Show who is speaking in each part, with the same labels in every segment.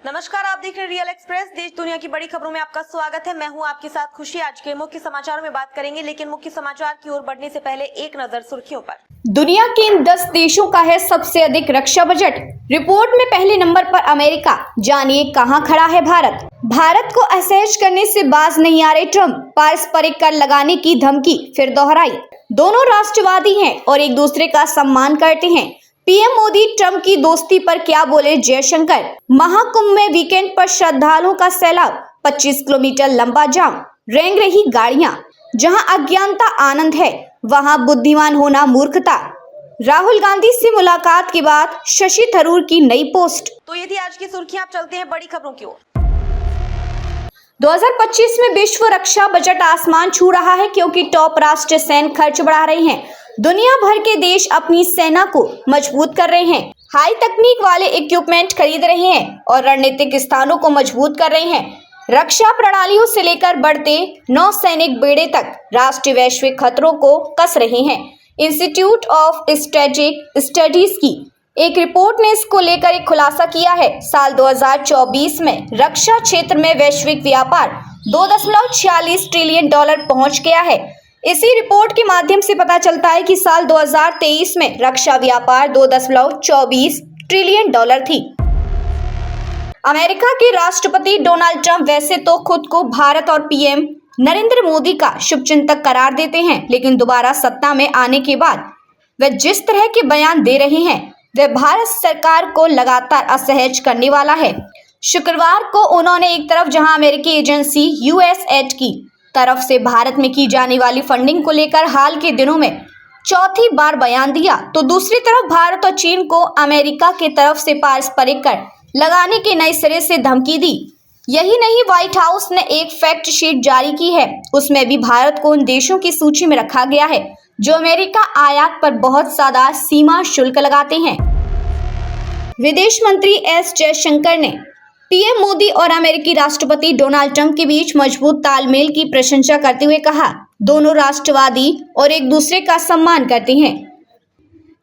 Speaker 1: नमस्कार, आप देख रहे हैं रियल एक्सप्रेस। देश दुनिया की बड़ी खबरों में आपका स्वागत है। मैं हूं आपके साथ खुशी। आज के मुख्य समाचारों में बात करेंगे, लेकिन मुख्य समाचार की ओर बढ़ने से पहले एक नजर सुर्खियों पर।
Speaker 2: दुनिया के इन 10 देशों का है सबसे अधिक रक्षा बजट। रिपोर्ट में पहले नंबर पर अमेरिका। जानिए कहां खड़ा है भारत। भारत को असहज करने से बाज नहीं आ रहे ट्रंप। पारस्परिक कर लगाने की धमकी फिर दोहराई। दोनों राष्ट्रवादी हैं और एक दूसरे का सम्मान करते हैं। पीएम मोदी ट्रंप की दोस्ती पर क्या बोले जयशंकर। महाकुंभ में वीकेंड पर श्रद्धालुओं का सैलाब। 25 किलोमीटर लंबा जाम। रेंग रही गाड़ियां। जहां अज्ञानता आनंद है, वहां बुद्धिमान होना मूर्खता। राहुल गांधी से मुलाकात के बाद शशि थरूर की नई पोस्ट।
Speaker 1: तो ये थी आज की सुर्खियां। आप चलते हैं बड़ी खबरों की ओर।
Speaker 2: 2025 में विश्व रक्षा बजट आसमान छू रहा है, क्योंकि टॉप राष्ट्र सैन्य खर्च बढ़ा रहे हैं। दुनिया भर के देश अपनी सेना को मजबूत कर रहे हैं, हाई तकनीक वाले इक्विपमेंट खरीद रहे हैं और रणनीतिक स्थानों को मजबूत कर रहे हैं। रक्षा प्रणालियों से लेकर बढ़ते नौसैनिक बेड़े तक राष्ट्रीय वैश्विक खतरों को कस रहे हैं। इंस्टीट्यूट ऑफ स्ट्रेटेजिक स्टडीज की एक रिपोर्ट ने इसको लेकर एक खुलासा किया है। साल 2024 में रक्षा क्षेत्र में वैश्विक व्यापार 2.46 ट्रिलियन डॉलर पहुंच गया है। इसी रिपोर्ट के माध्यम से पता चलता है कि साल 2023 में रक्षा व्यापार 2.24 ट्रिलियन डॉलर थी। अमेरिका के राष्ट्रपति डोनाल्ड ट्रंप वैसे तो खुद को भारत और पीएम नरेंद्र मोदी का शुभचिंतक करार देते हैं, लेकिन दोबारा सत्ता में आने के बाद वे जिस तरह के बयान दे रहे हैं, वह भारत सरकार को लगातार असहज करने वाला है। शुक्रवार को उन्होंने एक तरफ जहां अमेरिकी एजेंसी यूएसएड की तरफ से भारत में की जाने वाली फंडिंग को लेकर हाल के दिनों में चौथी बार बयान दिया, तो दूसरी तरफ भारत और चीन को अमेरिका की तरफ से पारस्परिक कर लगाने के नए सिरे से धमकी दी। यही नहीं, व्हाइट हाउस ने एक फैक्ट शीट जारी की है। उसमें भी भारत को उन देशों की सूची में रखा गया है जो अमेरिका आयात पर बहुत ज्यादा सीमा शुल्क लगाते हैं। विदेश मंत्री एस जयशंकर ने पीएम मोदी और अमेरिकी राष्ट्रपति डोनाल्ड ट्रंप के बीच मजबूत तालमेल की प्रशंसा करते हुए कहा, दोनों राष्ट्रवादी और एक दूसरे का सम्मान करते हैं।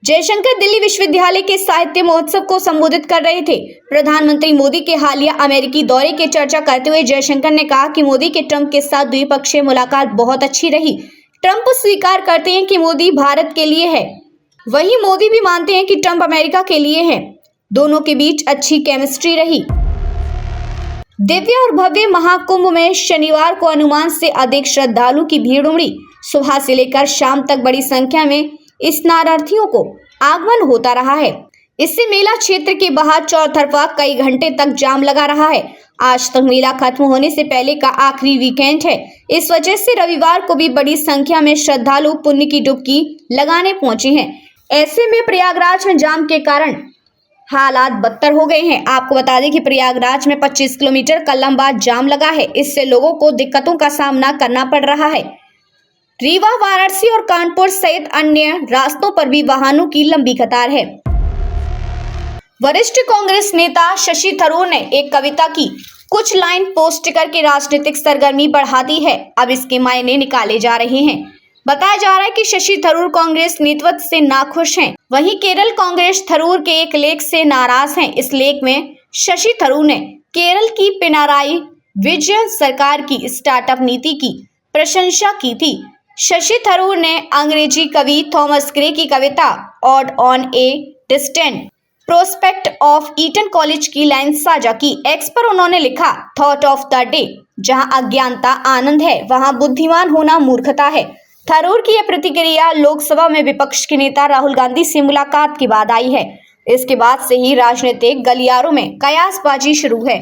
Speaker 2: जयशंकर दिल्ली विश्वविद्यालय के साहित्य महोत्सव को संबोधित कर रहे थे। प्रधानमंत्री मोदी के हालिया अमेरिकी दौरे की चर्चा करते हुए जयशंकर ने कहा कि मोदी के ट्रंप के साथ द्विपक्षीय मुलाकात बहुत अच्छी रही। ट्रंप स्वीकार करते हैं कि मोदी भारत के लिए है, वहीं मोदी भी मानते हैं कि ट्रंप अमेरिका के लिए है। दोनों के बीच अच्छी केमिस्ट्री रही। दिव्य और भव्य महाकुंभ में शनिवार को अनुमान से अधिक श्रद्धालुओं की भीड़ उमड़ी। सुबह से लेकर शाम तक बड़ी संख्या में स्नानार्थियों को आगमन होता रहा है। इससे मेला क्षेत्र के बाहर चौतरफा कई घंटे तक जाम लगा रहा है। आज तक मेला खत्म होने से पहले का आखिरी वीकेंड है। इस वजह से रविवार को भी बड़ी संख्या में श्रद्धालु पुण्य की डुबकी लगाने पहुंचे हैं। ऐसे में प्रयागराज में जाम के कारण हालात बदतर हो गए हैं। आपको बता दें कि प्रयागराज में 25 किलोमीटर का लंबा जाम लगा है। इससे लोगों को दिक्कतों का सामना करना पड़ रहा है। रीवा, वाराणसी और कानपुर सहित अन्य रास्तों पर भी वाहनों की लंबी कतार है। वरिष्ठ कांग्रेस नेता शशि थरूर ने एक कविता की कुछ लाइन पोस्ट करके राजनीतिक सरगर्मी बढ़ा दी है। अब इसके मायने निकाले जा रहे हैं। बताया जा रहा है कि शशि थरूर कांग्रेस नेतृत्व से नाखुश हैं। वहीं केरल कांग्रेस थरूर के एक लेख से नाराज हैं। इस लेख में शशि थरूर ने केरल की पिनाराई विजयन सरकार की स्टार्टअप नीति की प्रशंसा की थी। शशि थरूर ने अंग्रेजी कवि थॉमस ग्रे की कविता ode on a distant prospect of Eton College की लाइन साझा की। एक्स पर उन्होंने लिखा, थॉट ऑफ द डे, जहां अज्ञानता आनंद है, वहां बुद्धिमान होना मूर्खता है। थरूर की यह प्रतिक्रिया लोकसभा में विपक्ष के नेता राहुल गांधी से मुलाकात के बाद आई है। इसके बाद से ही राजनीतिक गलियारों में कयासबाजी शुरू है।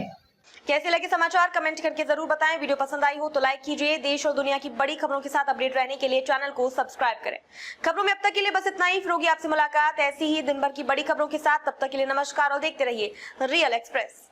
Speaker 1: कैसे लगे समाचार कमेंट करके जरूर बताएं। वीडियो पसंद आई हो तो लाइक कीजिए। देश और दुनिया की बड़ी खबरों के साथ अपडेट रहने के लिए चैनल को सब्सक्राइब करें। खबरों में अब तक के लिए बस इतना ही। फिर होगी आपसे मुलाकात ऐसी ही दिन भर की बड़ी खबरों के साथ। तब तक के लिए नमस्कार और देखते रहिए रियल एक्सप्रेस।